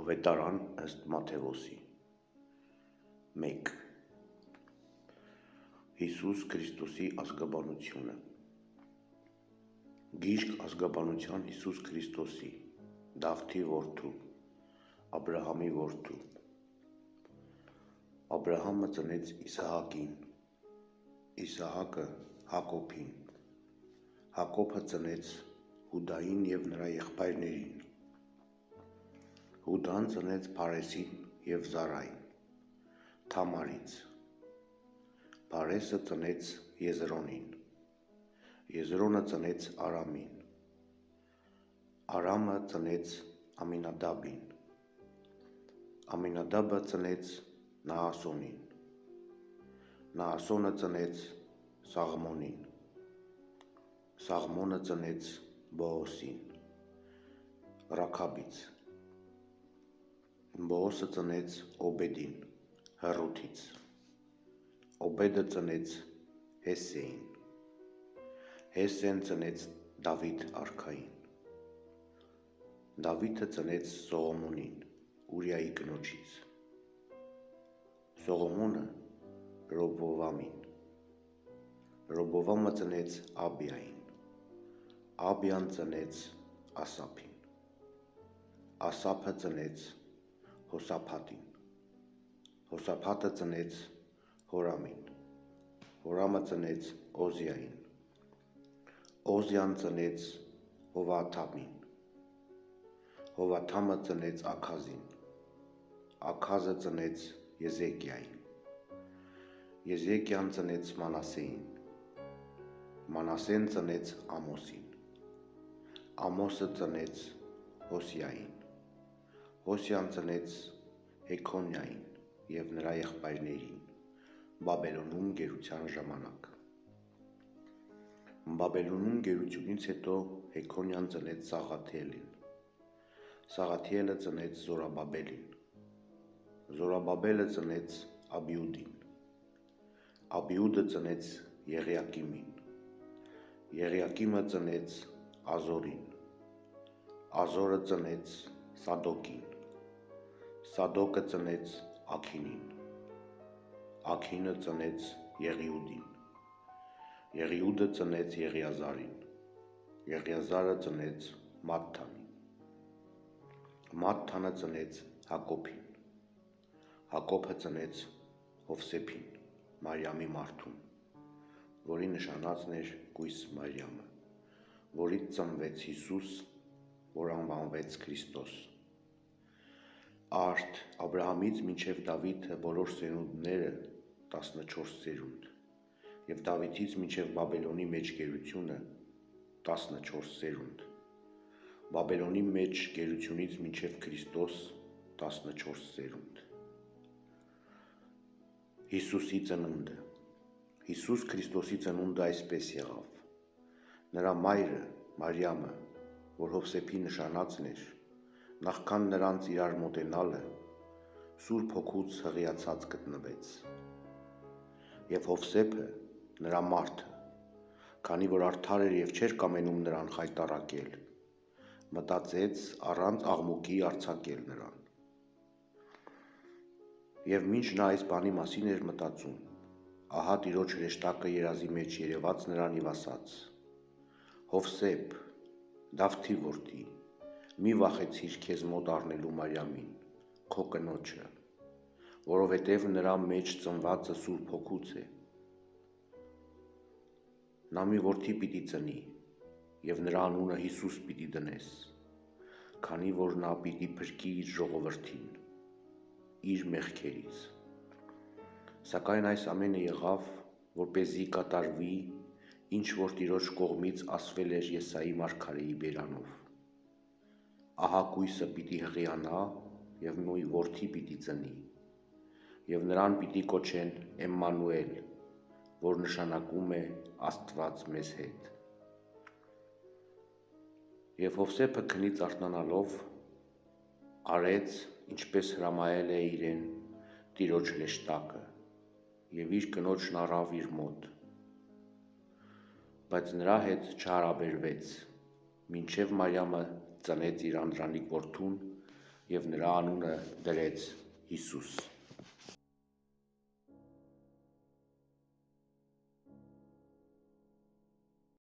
Ավետարան ըստ Մատթեոսի 1. Հիսուս Քրիստոսի ազգաբանությունը Գիրք ազգաբանության Հիսուս Քրիստոսի Դավթի որդու Աբրահամի որդու Աբրահամը ծնեց Իսահակին, Իսահակը Հակոբին, Հակոբը ծնեց Հուդային և նրա եղբայրներին, Հուդան ծնեց Փարեսին և Զարային, Թամարից, Փարեսը ծնեց Եզրոնին, Եզրոնը ծնեց Արամին, Արամը ծնեց Ամինադաբին, Ամինադաբը ծնեց Նահասոնին, Նահասոնը ծնեց Սաղմոնին, Սաղմոնը ծնեց Բոոսին, Ռաքաբից, Բոոսը ծնեց Օբեդին, Հռութից, Օբեդը ծնեց Հեսեին, Հեսեն ծնեց Դավիթ արքային, Դավիթը ծնեց Սողոմոնին, Ուրիայի կնոջից, Սողոմոնը Ռոբովամին, Ռոբովամը ծնեց Աբիային, Աբիան ծնեց Ասափին, Ասափը ծնեց Հոսափատին, Հոսափատը ծնեց Հորամին, Հորամը ծնեց Օզիային, Օզիան ծնեց Հովաթամին, Հովաթամը ծնեց Աքազին, Աքազը ծնեց Եզեկիային, Եզեկիան ծնեց Մանասեին, Մանասեն ծնեց Ամոսին, Ամոսը ծնեց Հոսիային, Հոսիան ծնեց Հեքոնիային և նրա եղբայրներին Բաբելոնում գերության ժամանակ։ Բաբելոնում գերությունից հետո Հեքոնիան ծնեց Սաղաթիելին, Սաղաթիելը ծնեց Զորաբաբելին, Զորաբաբելը ծնեց Աբիուդին, Աբիուդը ծնեց Եղիակիմին, Եղիակիմը ծնեց Ազորին, Ազորը ծնեց Սադոկին, Սադոկը ծնեց Աքինին, Աքինը ծնեց Եղիուդին, Եղիուդը ծնեց Եղիազարին, Եղիազարը ծնեց Մատթանին, Մատթանը ծնեց Հակոբին, Հակոբը ծնեց Հովսեփին, Մարիամի մարդուն, որի նշանածն էր կույս Մարիամը, որից ծնվեց Հիսուս, որ անվանվեց Քրիստոս։ Արդ Աբրահամից մինչև Դավիթը բոլոր սերունդները 14 սերունդ, և Դավիթից մինչև Բաբելոնի մեջ գերությունը 14 սերունդ, Բաբելոնի մեջ գերությունից մինչև Քրիստոս 14 սերունդ։ Հիսուսի ծնունդը Հիսուս Քրիստոսի ծնունդը այսպես եղավ. Նրա մայրը Մարիամը, որ Հովսեփի նշանածն էր, նախքան նրանց իրար մոտենալը, Սուրբ Հոգուց հղիացած գտնվեց։ Եվ Հովսեփը, նրա մարդը, քանի որ արդար էր և չէր կամենում նրան խայտառակել, մտածեց առանց աղմուկի արձակել նրան։ Եվ մինչ նա այս բանի մասին էր մտածում, ահա Տիրոջ հրեշտակը երազի մեջ երևաց նրան և ասաց. Հովսեփ, Դավթի որդի, մի վախեցիր քեզ մոտ առնելու Մարիամին, քո կնոջը, որովհետև նրա մեջ ծնվածը Սուրբ Հոգուց է։ Նա մի որդի պիտի ծնի, և նրա անունը Հիսուս պիտի դնես, քանի որ նա պիտի փրկի իր ժողովրդին իր մեղքերից։ Սակայն այս ամենը եղավ, որպեսզի կատարվի, ինչ որ Տիրոջ կողմից ասվել էր Եսայի մարգարեի բերանով. Ահա կույսը պիտի հղիանա և մի որդի պիտի ծնի, և նրան պիտի կոչեն Էմմանուել, որ նշանակում է Աստված մեզ հետ։ Եվ Հովսեփը քնից արթնանալով արեց, ինչպես հրամայել է իրեն Տիրոջ հրեշտակը, և իր կնոջն առավ իր մոտ, բայց նրա հետ չհարաբերվեց, մինչև Մարիամը ծնեց իր անդրանիկ որդուն և նրա անունը դրեց Հիսուս։